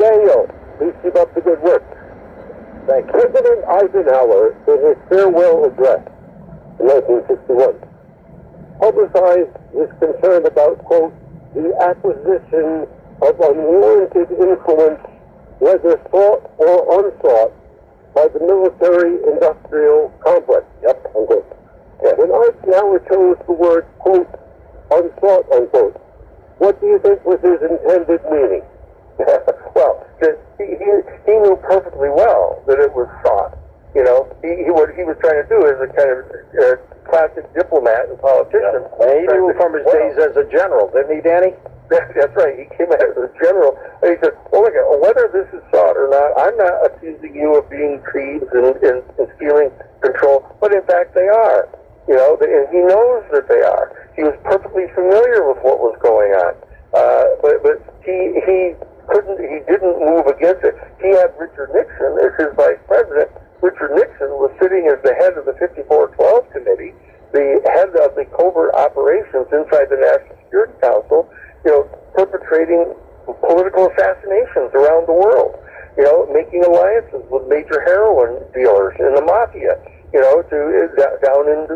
Daniel, please keep up the good work. Thank you. President Eisenhower, in his farewell address in 1961, publicized his concern about, quote, the acquisition of unwarranted influence, whether sought or unsought, by the military-industrial complex. Yep, unquote. Yeah. When Eisenhower chose the word, quote, unsought, unquote, what do you think was his intended meaning? Well, he knew perfectly well that it was sought. You know, what he was trying to do is a kind of classic diplomat and politician. Yeah. And he knew from his days as a general, didn't he, Danny? That's right. He came out as a general, and he said, well, look, whether this is sought or not, I'm not accusing you of being thieves and stealing control, but in fact they are. You know, and he knows that they are. He was perfectly familiar with what was going on, but he didn't move against it. He had Richard Nixon as his vice president. Richard Nixon was sitting as the head of the 5412 committee, the head of the covert operations inside the National Security Council, you know, perpetrating political assassinations around the world, you know, making alliances with major heroin dealers in the mafia, you know, down in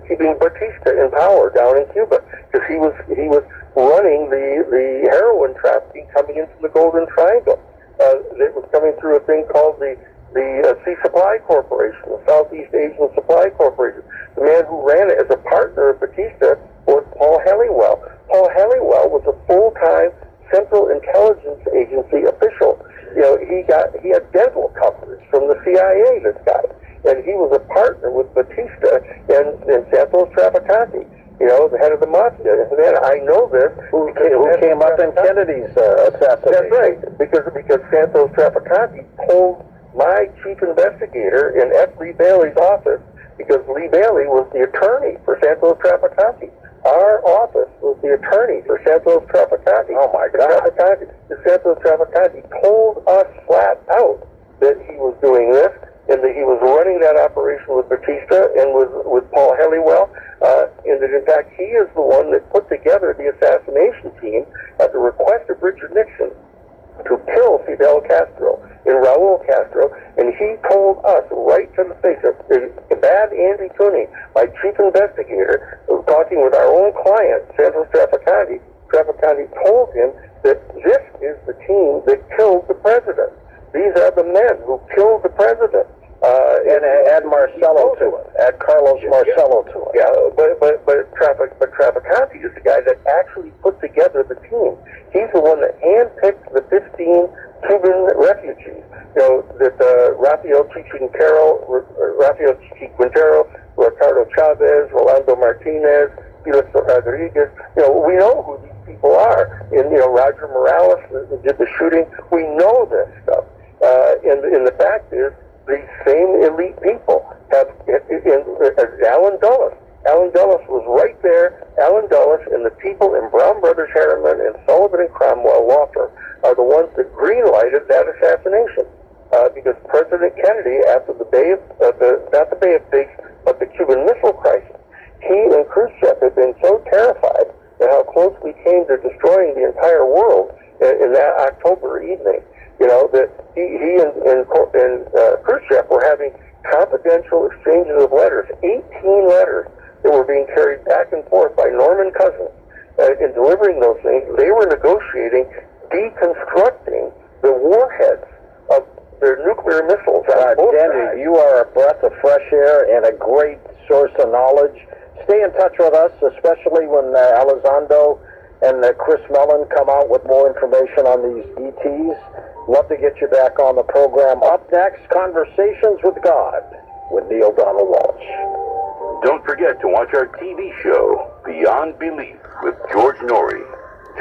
keeping Batista in power down in Cuba, because he was running the heroin trafficking coming into the Golden Triangle. It was coming through a thing called the Sea Supply Corporation, the Southeast Asian Supply Corporation. The man who ran it as a partner of Batista was Paul Helliwell. Paul Helliwell was a full-time Central Intelligence Agency official. You know, he had dental coverage from the CIA, this guy. And he was a partner with Batista and Santos Trafficante, you know, the head of the mafia. And then I know this. Who came up in Kennedy's assassination. That's right, because Santos Trafficante told my chief investigator in F. Lee Bailey's office, because Lee Bailey was the attorney for Santos Trafficante. Our office was the attorney for Santos Trafficante. Oh, my God. The Santos Trafficante told us flat out that he was doing this, and that he was running that operation with Batista and with Paul Helliwell, and that, in fact, he is the one that put together the assassination team at the request of Richard Nixon to kill Fidel Castro and Raul Castro, and he told us right to the face of bad Andy Cooney, my chief investigator, talking with our own client, Santos Trafficante. Trafficante told him that this is the team that killed the president. These are the men who killed the president. And add Marcelo to it. Add Carlos Marcelo to it. Yeah, but Trafficante is the guy that actually put together the team. He's the one that handpicked the 15 Cuban refugees. You know, that Rafael Chiquintero, Ricardo Chavez, Rolando Martinez, Felix Rodriguez. You know, we know who these people are. And, you know, Roger Morales did the shooting. We know this stuff. And the fact is, these same elite people have, Alan Dulles. Alan Dulles was right there. Alan Dulles and the people in Brown Brothers Harriman and Sullivan and Cromwell law firm are the ones that green-lighted that assassination. Because President Kennedy, after not the Bay of Pigs, but the Cuban Missile Crisis, he and Khrushchev had been so terrified at how close we came to destroying the entire world in that October evening. You know, that he and Khrushchev were having confidential exchanges of letters, 18 letters that were being carried back and forth by Norman Cousins. In delivering those things, they were negotiating deconstructing the warheads of their nuclear missiles. Danny, you are a breath of fresh air and a great source of knowledge. Stay in touch with us, especially when Elizondo and Chris Mellon come out with more information on these ETs. Love to get you back on the program. Up next, Conversations with God with Neil Donald Walsh. Don't forget to watch our TV show, Beyond Belief, with George Noory.